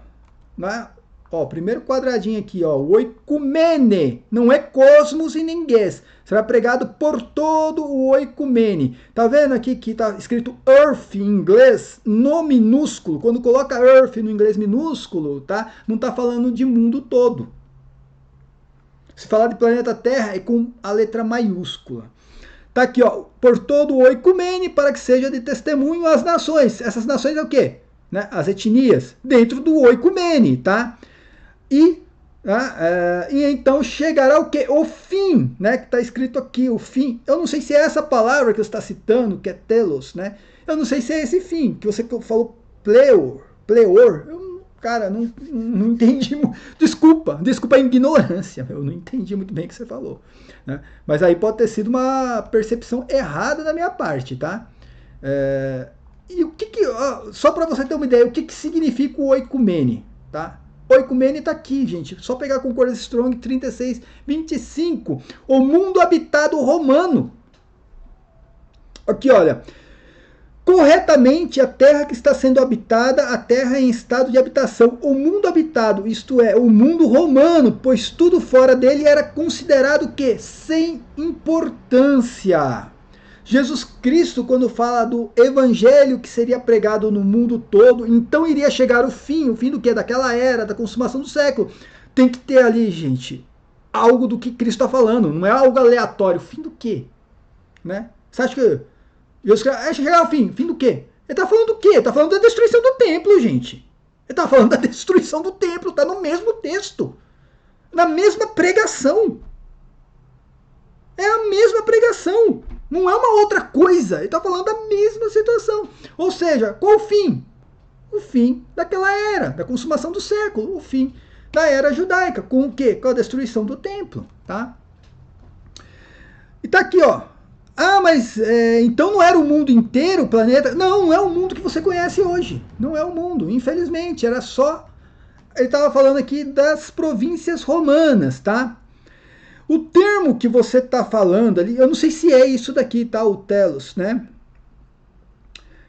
Né? Ó, primeiro quadradinho aqui, ó, o oikumene, não é cosmos e nem Ges. Será pregado por todo o oikumene. Tá vendo aqui que tá escrito earth em inglês no minúsculo? Quando coloca earth no inglês minúsculo, tá? Não tá falando de mundo todo. Se falar de planeta Terra é com a letra maiúscula. Tá aqui, ó, por todo o oikumene para que seja de testemunho às nações. Essas nações é o quê? Né? As etnias dentro do oikumene, tá? E E então chegará o quê? O fim, né? Que está escrito aqui, o fim. Eu não sei se é essa palavra que você está citando, que é telos, né? Eu não sei se é esse fim, que você falou pleor. Cara, não entendi. Desculpa a ignorância. Eu não entendi muito bem o que você falou. Né? Mas aí pode ter sido uma percepção errada da minha parte, tá? E o só para você ter uma ideia, o que significa o oikumene, tá? Oikumene está aqui, gente. Só pegar com Concordance Strong 36:25. O mundo habitado romano. Aqui, olha. Corretamente, a terra que está sendo habitada, a terra em estado de habitação. O mundo habitado, isto é, o mundo romano, pois tudo fora dele era considerado que sem importância. Jesus Cristo, quando fala do evangelho que seria pregado no mundo todo, então iria chegar o fim do quê? Daquela era, da consumação do século. Tem que ter ali, gente, algo do que Cristo está falando, não é algo aleatório. Fim do quê? Né? Você acha que Jesus chegar ao fim do quê? Ele está falando do quê? Ele está falando da destruição do templo, gente. Ele está falando da destruição do templo, está no mesmo texto, na mesma pregação. É a mesma pregação. Não é uma outra coisa. Ele está falando da mesma situação. Ou seja, qual o fim? O fim daquela era, da consumação do século. O fim da era judaica. Com o quê? Com a destruição do templo. Tá? E tá aqui, ó. Mas então não era o mundo inteiro, o planeta? Não é o mundo que você conhece hoje. Não é o mundo, infelizmente. Era só... Ele estava falando aqui das províncias romanas, tá? O termo que você está falando ali, eu não sei se é isso daqui, tá? O telos, né?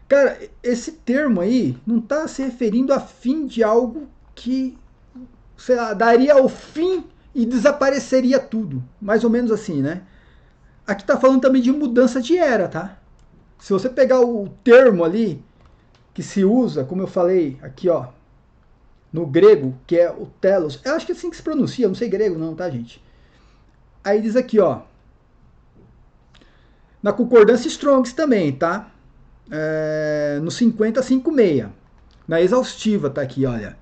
Cara, esse termo aí não está se referindo a fim de algo que, sei lá, daria o fim e desapareceria tudo. Mais ou menos assim, né? Aqui está falando também de mudança de era, tá? Se você pegar o termo ali que se usa, como eu falei aqui, ó, no grego, que é o telos, eu acho que é assim que se pronuncia, eu não sei grego não, tá, gente? Aí diz aqui, ó, na concordância Strongs também, tá? No 50:56, na exaustiva tá aqui, olha.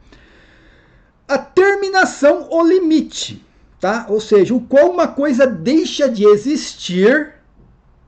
A terminação ou limite, tá? Ou seja, o qual uma coisa deixa de existir,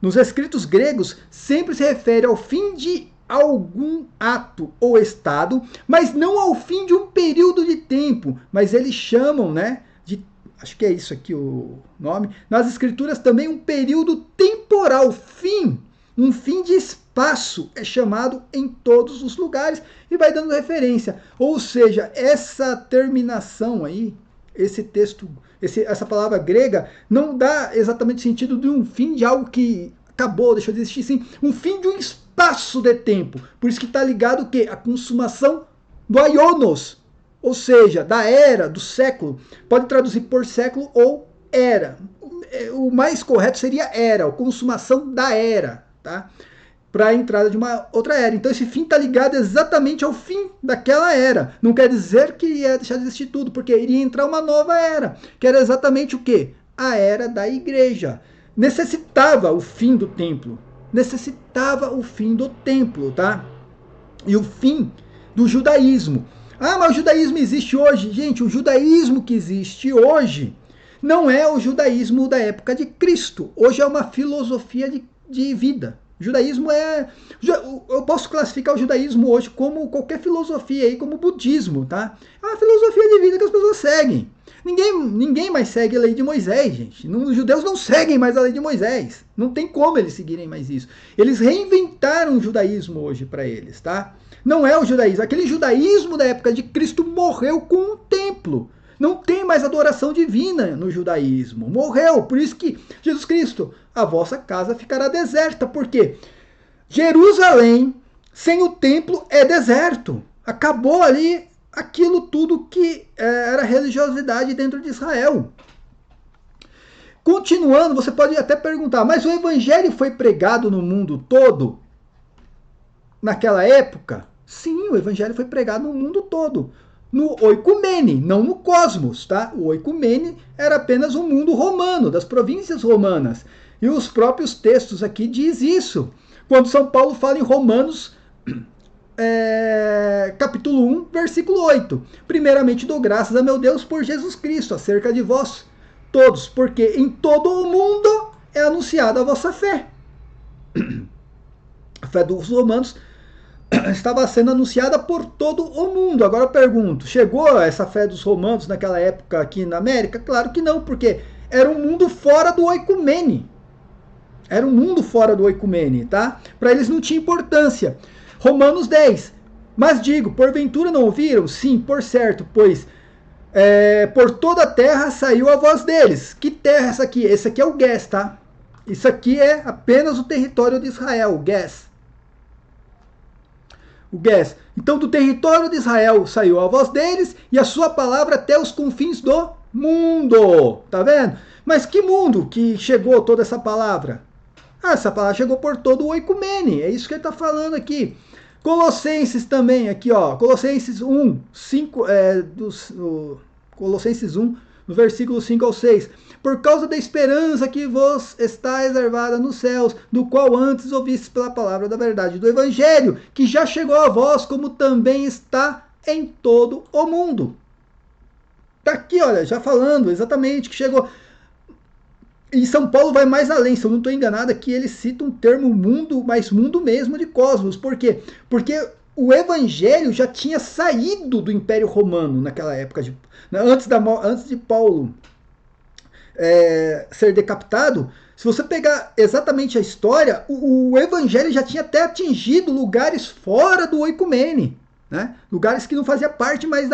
nos escritos gregos, sempre se refere ao fim de algum ato ou estado, mas não ao fim de um período de tempo, mas eles chamam, né, de, acho que é isso aqui o nome, nas escrituras também um período temporal, fim, um fim de espaço é chamado em todos os lugares e vai dando referência. Ou seja, essa terminação aí, esse texto, essa palavra grega, não dá exatamente sentido de um fim de algo que acabou, deixou de existir, sim, um fim de um espaço de tempo. Por isso que está ligado o quê? A consumação do aionos, ou seja, da era, do século. Pode traduzir por século ou era. O mais correto seria era, a consumação da era, tá? Para a entrada de uma outra era. Então esse fim está ligado exatamente ao fim daquela era. Não quer dizer que ia deixar de existir tudo, porque iria entrar uma nova era, que era exatamente o quê? A era da igreja. Necessitava o fim do templo. Necessitava o fim do templo, tá? E o fim do judaísmo. Mas o judaísmo existe hoje. Gente, o judaísmo que existe hoje não é o judaísmo da época de Cristo. Hoje é uma filosofia de vida. O judaísmo é... Eu posso classificar o judaísmo hoje como qualquer filosofia aí, como o budismo, tá? É uma filosofia de vida que as pessoas seguem. Ninguém mais segue a lei de Moisés, gente. Os judeus não seguem mais a lei de Moisés. Não tem como eles seguirem mais isso. Eles reinventaram o judaísmo hoje para eles, tá? Não é o judaísmo. Aquele judaísmo da época de Cristo morreu com um templo. Não tem mais adoração divina no judaísmo. Morreu. Por isso que Jesus Cristo, a vossa casa ficará deserta. Por quê? Jerusalém, sem o templo, é deserto. Acabou ali aquilo tudo que era religiosidade dentro de Israel. Continuando, você pode até perguntar, mas o evangelho foi pregado no mundo todo naquela época? Sim, o evangelho foi pregado no mundo todo. No oikumene, não no cosmos, tá? O oikumene era apenas o mundo romano, das províncias romanas. E os próprios textos aqui diz isso. Quando São Paulo fala em Romanos capítulo 1, versículo 8. Primeiramente dou graças a meu Deus por Jesus Cristo, acerca de vós todos, porque em todo o mundo é anunciada a vossa fé. A fé dos romanos estava sendo anunciada por todo o mundo. Agora eu pergunto, chegou essa fé dos romanos naquela época aqui na América? Claro que não, porque era um mundo fora do oicumene. Era um mundo fora do oicumene, tá? Para eles não tinha importância. Romanos 10. Mas digo, porventura não ouviram? Sim, por certo, pois por toda a terra saiu a voz deles. Que terra é essa aqui? Esse aqui é o Gués, tá? Isso aqui é apenas o território de Israel, o Gués. O Gués. Então, do território de Israel saiu a voz deles e a sua palavra até os confins do mundo. Tá vendo? Mas que mundo que chegou toda essa palavra? Essa palavra chegou por todo o oicumene. É isso que ele está falando aqui. Colossenses também, aqui ó, Colossenses 1, 5, Colossenses 1, no versículo 5 ao 6. Por causa da esperança que vos está reservada nos céus, do qual antes ouvistes pela palavra da verdade do Evangelho, que já chegou a vós, como também está em todo o mundo. Tá aqui, olha, já falando exatamente que chegou. E São Paulo vai mais além, se eu não estou enganado, aqui ele cita um termo mundo, mas mundo mesmo de cosmos. Por quê? Porque o evangelho já tinha saído do Império Romano naquela época, antes de Paulo ser decapitado. Se você pegar exatamente a história, o evangelho já tinha até atingido lugares fora do oicumene, né? Lugares que não faziam parte mais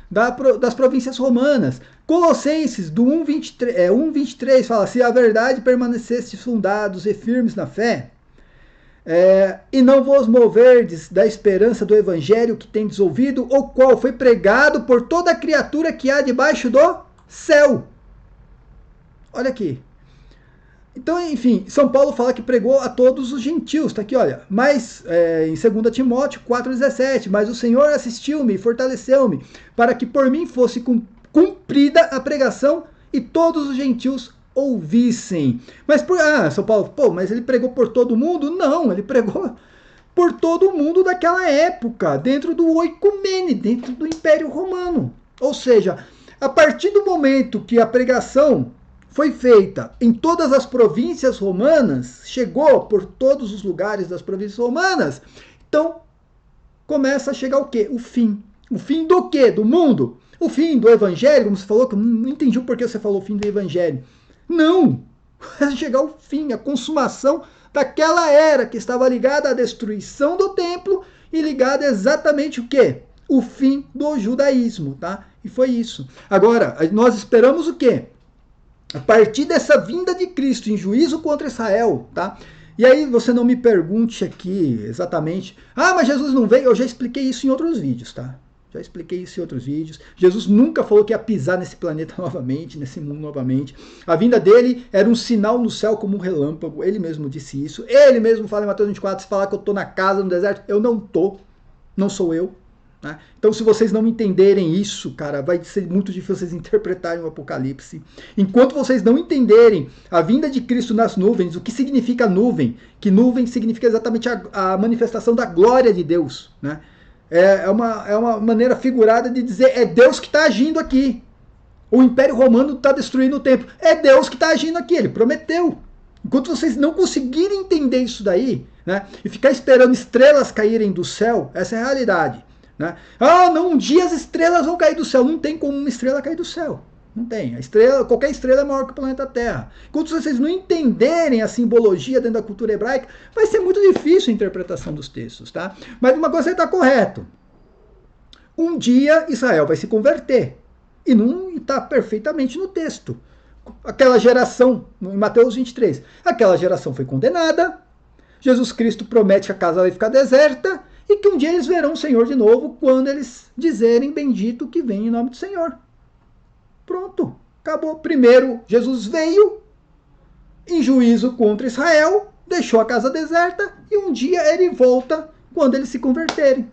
das províncias romanas. Colossenses, do 1,23, fala, se a verdade permanecesse fundados e firmes na fé, e não vos moverdes da esperança do evangelho que tendes ouvido, o qual foi pregado por toda criatura que há debaixo do céu. Olha aqui. Então, enfim, São Paulo fala que pregou a todos os gentios, tá aqui, olha. Mas, em 2 Timóteo 4,17, mas o Senhor assistiu-me e fortaleceu-me, para que por mim fosse cumprida a pregação e todos os gentios ouvissem. Mas, São Paulo, mas ele pregou por todo mundo? Não, ele pregou por todo mundo daquela época, dentro do oicumene, dentro do Império Romano. Ou seja, a partir do momento que a pregação foi feita em todas as províncias romanas, chegou por todos os lugares das províncias romanas, então começa a chegar o quê? O fim. O fim do quê? Do mundo? O fim do evangelho, como você falou, que eu não entendi o porquê você falou o fim do evangelho. Não! Vai chegar o fim, a consumação daquela era que estava ligada à destruição do templo e ligada exatamente o quê? O fim do judaísmo, tá? E foi isso. Agora, nós esperamos o quê? A partir dessa vinda de Cristo em juízo contra Israel, tá? E aí você não me pergunte aqui exatamente, mas Jesus não veio, eu já expliquei isso em outros vídeos, tá? Já expliquei isso em outros vídeos. Jesus nunca falou que ia pisar nesse planeta novamente, nesse mundo novamente. A vinda dele era um sinal no céu como um relâmpago, ele mesmo disse isso. Ele mesmo fala em Mateus 24, se falar que eu tô na casa, no deserto, eu não tô, não sou eu. Né? Então, se vocês não entenderem isso, cara, vai ser muito difícil vocês interpretarem o Apocalipse. Enquanto vocês não entenderem a vinda de Cristo nas nuvens, o que significa nuvem, que nuvem significa exatamente a manifestação da glória de Deus. Né? É uma maneira figurada de dizer, é Deus que está agindo aqui. O Império Romano está destruindo o templo. É Deus que está agindo aqui, ele prometeu. Enquanto vocês não conseguirem entender isso daí, né, e ficar esperando estrelas caírem do céu, essa é a realidade. Né? Não, um dia as estrelas vão cair do céu. Não tem como uma estrela cair do céu. Não tem. Qualquer estrela é maior que o planeta Terra. Enquanto vocês não entenderem a simbologia dentro da cultura hebraica, vai ser muito difícil a interpretação dos textos. Tá? Mas uma coisa está correto. Um dia Israel vai se converter. E não está perfeitamente no texto. Aquela geração, em Mateus 23, aquela geração foi condenada. Jesus Cristo promete que a casa vai ficar deserta. E que um dia eles verão o Senhor de novo quando eles dizerem bendito que vem em nome do Senhor. Pronto, acabou. Primeiro, Jesus veio em juízo contra Israel, deixou a casa deserta e um dia ele volta quando eles se converterem.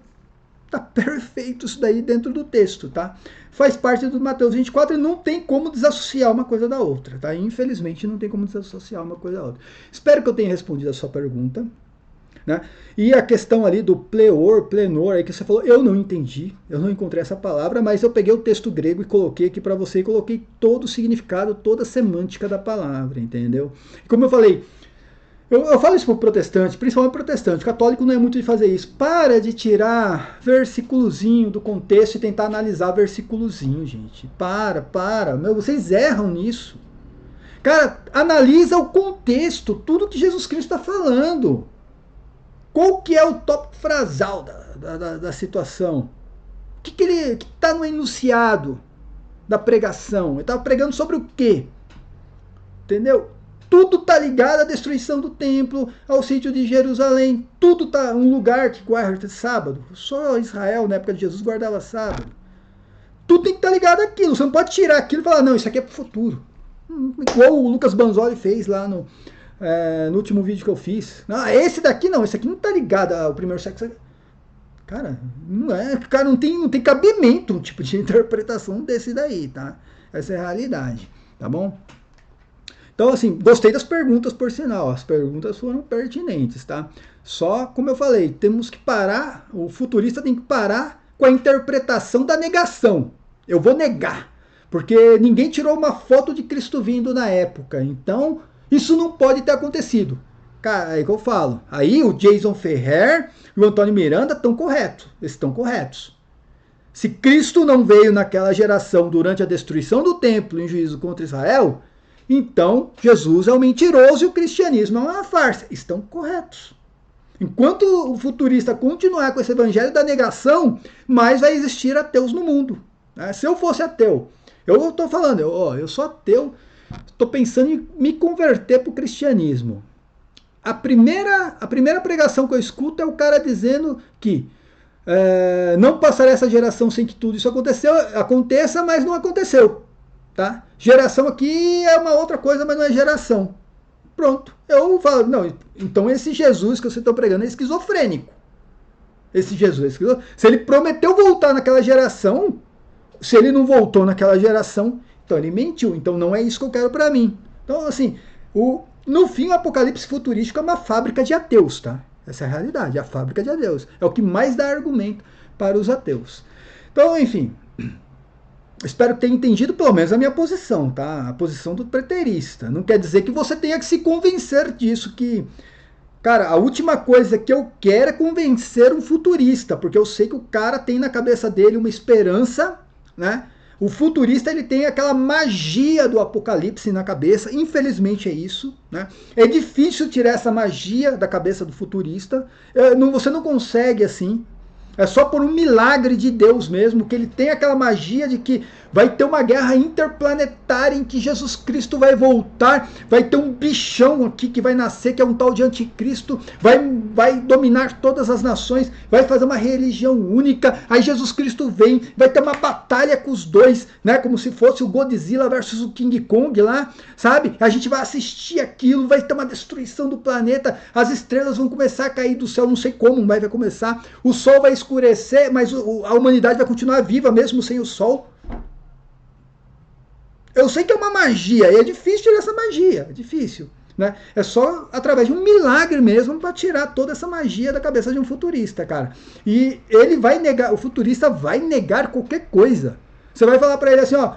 Tá perfeito isso daí dentro do texto, tá? Faz parte do Mateus 24 e não tem como desassociar uma coisa da outra, tá? Infelizmente não tem como desassociar uma coisa da outra. Espero que eu tenha respondido a sua pergunta. né? E a questão ali do plenor, aí que você falou, eu não entendi, eu não encontrei essa palavra, mas eu peguei o texto grego e coloquei aqui para você, e coloquei todo o significado, toda a semântica da palavra, entendeu? E como eu falei, eu falo isso para o protestante, principalmente protestante, católico não é muito de fazer isso. Para de tirar versículozinho do contexto e tentar analisar versículozinho, gente. Para. Meu, vocês erram nisso. Cara, analisa o contexto, tudo que Jesus Cristo está falando. Qual que é o tópico frasal da situação? O que está no enunciado da pregação? Ele estava pregando sobre o quê? Entendeu? Tudo está ligado à destruição do templo, ao sítio de Jerusalém. Tudo está um lugar que guarda sábado. Só Israel, na época de Jesus, guardava sábado. Tudo tem que estar ligado àquilo. Você não pode tirar aquilo e falar, não, isso aqui é para o futuro. Igual o Lucas Banzoli fez lá no último vídeo que eu fiz. Ah, esse daqui não, esse aqui não está ligado ao primeiro sexo. Cara, não é. Cara, não tem cabimento um tipo de interpretação desse daí, tá? Essa é a realidade, tá bom? Então, assim, gostei das perguntas, por sinal. As perguntas foram pertinentes, tá? Só, como eu falei, temos que parar, o futurista tem que parar com a interpretação da negação. Eu vou negar, porque ninguém tirou uma foto de Cristo vindo na época. Então, isso não pode ter acontecido. Cara, é que eu falo. Aí o Jason Ferrer e o Antônio Miranda estão corretos. Eles estão corretos. Se Cristo não veio naquela geração durante a destruição do templo em juízo contra Israel, então Jesus é um mentiroso e o cristianismo é uma farsa. Estão corretos. Enquanto o futurista continuar com esse evangelho da negação, mais vai existir ateus no mundo. Se eu fosse ateu, eu estou falando, eu sou ateu, estou pensando em me converter para o cristianismo. A primeira pregação que eu escuto é o cara dizendo que não passará essa geração sem que tudo isso aconteça, mas não aconteceu. Tá? Geração aqui é uma outra coisa, mas não é geração. Pronto. Eu falo, não, então esse Jesus que você está pregando é esquizofrênico. Esse Jesus é esquizofrênico. Se ele prometeu voltar naquela geração, se ele não voltou naquela geração, então ele mentiu. Então não é isso que eu quero para mim. Então, assim, no fim, o apocalipse futurístico é uma fábrica de ateus, tá? Essa é a realidade, a fábrica de ateus. É o que mais dá argumento para os ateus. Então, enfim, espero que tenha entendido pelo menos a minha posição, tá? A posição do preterista. Não quer dizer que você tenha que se convencer disso, que... Cara, a última coisa que eu quero é convencer um futurista, porque eu sei que o cara tem na cabeça dele uma esperança, né? O futurista, ele tem aquela magia do apocalipse na cabeça, infelizmente é isso, né? É difícil tirar essa magia da cabeça do futurista, você não consegue assim. É só por um milagre de Deus mesmo, que ele tem aquela magia de que vai ter uma guerra interplanetária em que Jesus Cristo vai voltar, vai ter um bichão aqui que vai nascer, que é um tal de anticristo, vai dominar todas as nações, vai fazer uma religião única, aí Jesus Cristo vem, vai ter uma batalha com os dois, né, como se fosse o Godzilla versus o King Kong lá, sabe? A gente vai assistir aquilo, vai ter uma destruição do planeta, as estrelas vão começar a cair do céu, não sei como, mas vai começar, o sol vai escurecer, mas a humanidade vai continuar viva mesmo sem o sol. Eu sei que é uma magia, e é difícil tirar essa magia, é difícil, né? É só através de um milagre mesmo para tirar toda essa magia da cabeça de um futurista, cara. E ele vai negar, o futurista vai negar qualquer coisa. Você vai falar para ele assim, ó,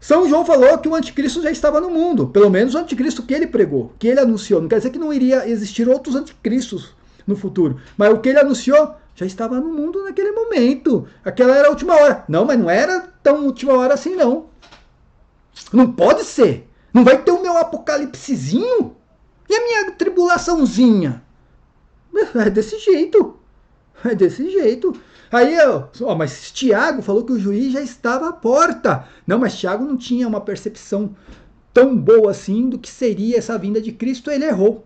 São João falou que o anticristo já estava no mundo, pelo menos o anticristo que ele pregou, que ele anunciou. Não quer dizer que não iria existir outros anticristos no futuro, mas o que ele anunciou já estava no mundo naquele momento. Aquela era a última hora. Não, mas não era tão última hora assim, não. Não pode ser. Não vai ter o meu apocalipsezinho? E a minha tribulaçãozinha? É desse jeito. É desse jeito. Aí, mas Tiago falou que o juiz já estava à porta. Não, mas Tiago não tinha uma percepção tão boa assim do que seria essa vinda de Cristo. Ele errou.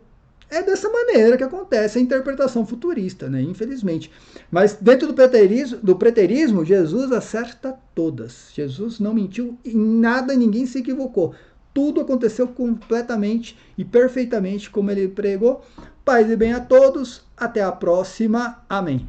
É dessa maneira que acontece a interpretação futurista, né? Infelizmente. Mas dentro do preterismo, Jesus acerta todas. Jesus não mentiu em nada, ninguém se equivocou. Tudo aconteceu completamente e perfeitamente como ele pregou. Paz e bem a todos. Até a próxima. Amém.